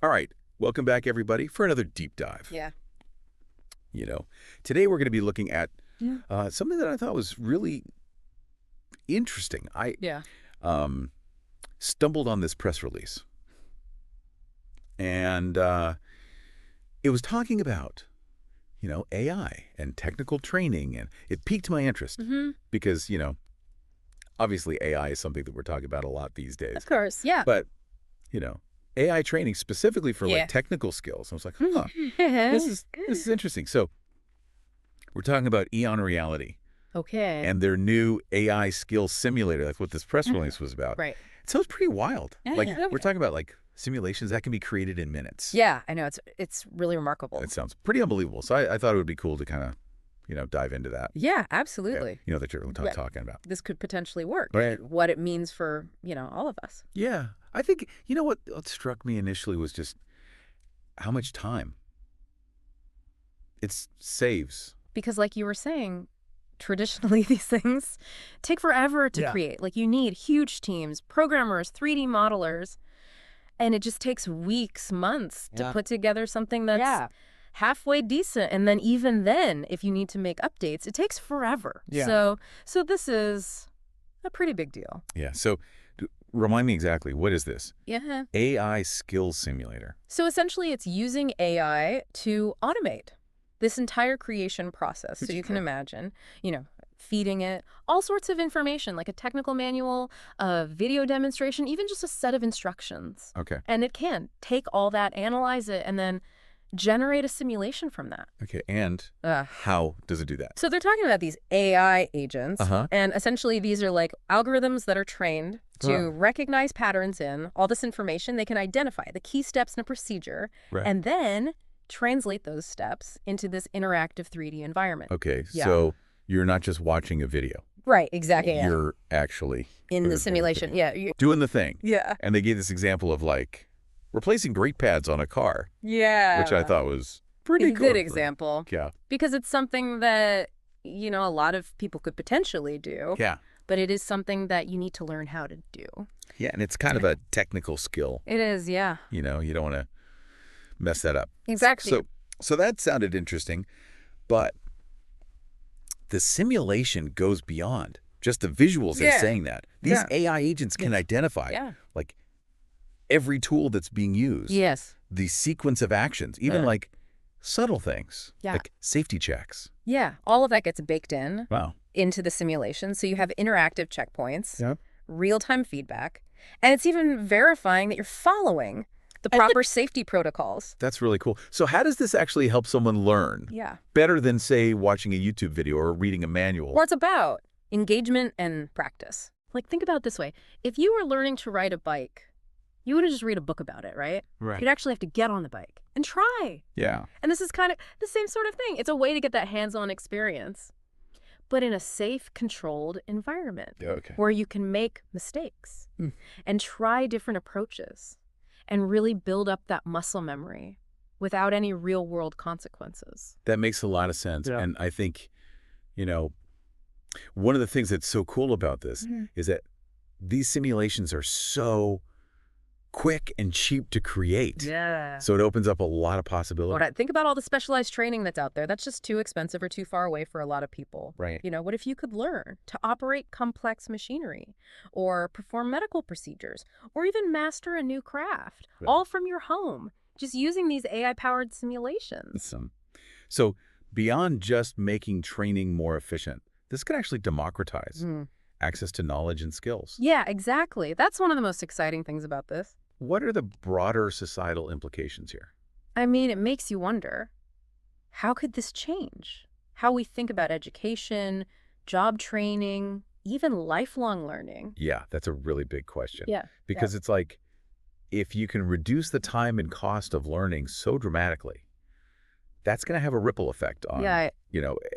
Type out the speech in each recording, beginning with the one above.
All right, welcome back, everybody, for another deep dive. Yeah. You know, today we're going to be looking at Yeah. something that I thought was really interesting. I Yeah. um, stumbled on this press release, and it was talking about, AI and technical training, and it piqued my interest Mm-hmm. because, obviously AI is something that we're talking about a lot these days. Of course. Yeah. But, you know, AI training specifically for Yeah. like technical skills. I was like, huh, Mm-hmm. this is interesting. So we're talking about EON Reality Okay. and their new AI Skill Simulator. That's what this press Mhm. release was about. Right. It sounds pretty wild. Like Yeah. we're talking about like simulations that can be created in minutes. Yeah, I know. It's really remarkable. It sounds pretty unbelievable. So I thought it would be cool to kind of, dive into that. Yeah, absolutely. That you're Right. talking about. This could potentially work. Right. What it means for, all of us. Yeah. I think, what struck me initially was just how much time it saves. Because like you were saying, traditionally these things take forever to Yeah. create. Like you need huge teams, programmers, 3D modelers, and it just takes weeks, months to put together something that's halfway decent. And then even then, if you need to make updates, it takes forever. Yeah. So this is a pretty big deal. Yeah. So remind me exactly, what is this? Yeah. AI Skill Simulator. So essentially it's using AI to automate this entire creation process. So you can imagine, feeding it all sorts of information, like a technical manual, a video demonstration, even just a set of instructions. Okay. And it can take all that, analyze it, and then generate a simulation from that. Okay. And how does it do that? So they're talking about these AI agents, Uh-huh. and essentially these are like algorithms that are trained to recognize patterns in all this information. They can identify the key steps in a procedure, Right. and then translate those steps into this interactive 3D environment. Okay. Yeah. So you're not just watching a video. Right, exactly. You're actually In the simulation. Yeah. doing the thing. Yeah. And they gave this example of like replacing brake pads on a car, Yeah. which I thought was pretty a cool. good example. Yeah. Because it's something that, a lot of people could potentially do. Yeah. But it is something that you need to learn how to do. Yeah. And it's kind of a technical skill. It is, yeah. You don't want to mess that up. Exactly. So that sounded interesting, but the simulation goes beyond just the visuals and saying that. These AI agents can identify like every tool that's being used. Yes. The sequence of actions, even like subtle things, like safety checks. Yeah. All of that gets baked in Wow. into the simulation. So you have interactive checkpoints, Yeah. real-time feedback, and it's even verifying that you're following the proper safety protocols. That's really cool. So how does this actually help someone learn? Yeah. Better than, say, watching a YouTube video or reading a manual? Or it's about engagement and practice. Like, think about it this way. If you were learning to ride a bike, you wouldn't just read a book about it, right? Right. You'd actually have to get on the bike and try. Yeah. And this is kind of the same sort of thing. It's a way to get that hands-on experience, but in a safe, controlled environment Okay. where you can make mistakes and try different approaches and really build up that muscle memory without any real-world consequences. That makes a lot of sense. Yeah. And I think, one of the things that's so cool about this is that these simulations are so quick and cheap to create. Yeah. So it opens up a lot of possibilities. Think about all the specialized training that's out there. That's just too expensive or too far away for a lot of people. Right. What if you could learn to operate complex machinery or perform medical procedures or even master a new craft, all from your home, just using these AI-powered simulations? So beyond just making training more efficient, this could actually democratize access to knowledge and skills. Yeah, exactly. That's one of the most exciting things about this. What are the broader societal implications here? I mean, it makes you wonder, how could this change how we think about education, job training, even lifelong learning? Yeah, that's a really big question. Yeah. Because it's like, if you can reduce the time and cost of learning so dramatically, that's going to have a ripple effect on,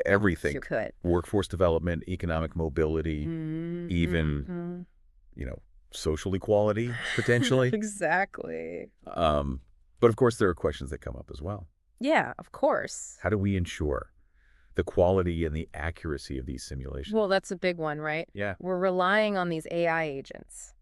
everything. You could. Workforce development, economic mobility, even, social equality, potentially. Exactly. But of course, there are questions that come up as well. Yeah, of course. How do we ensure the quality and the accuracy of these simulations? Well, that's a big one, right? Yeah. We're relying on these AI agents.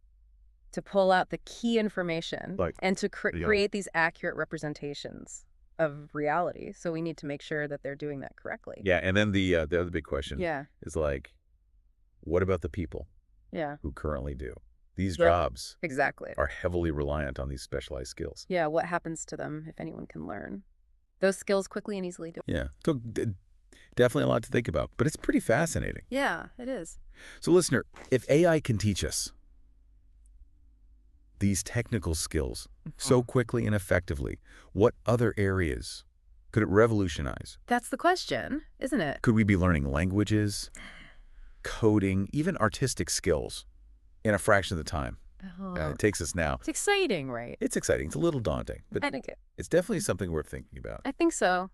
to pull out the key information and to create these accurate representations of reality. So we need to make sure that they're doing that correctly. Yeah, and then the other big question is like, what about the people who currently do? These jobs are heavily reliant on these specialized skills. Yeah, what happens to them if anyone can learn those skills quickly and easily? Yeah, so definitely a lot to think about, but it's pretty fascinating. Yeah, it is. So listener, if AI can teach us these technical skills so quickly and effectively, what other areas could it revolutionize? That's the question, isn't it? Could we be learning languages, coding, even artistic skills in a fraction of the time it takes us now? It's exciting, right? It's exciting. It's a little daunting, but it's definitely something worth thinking about. I think so.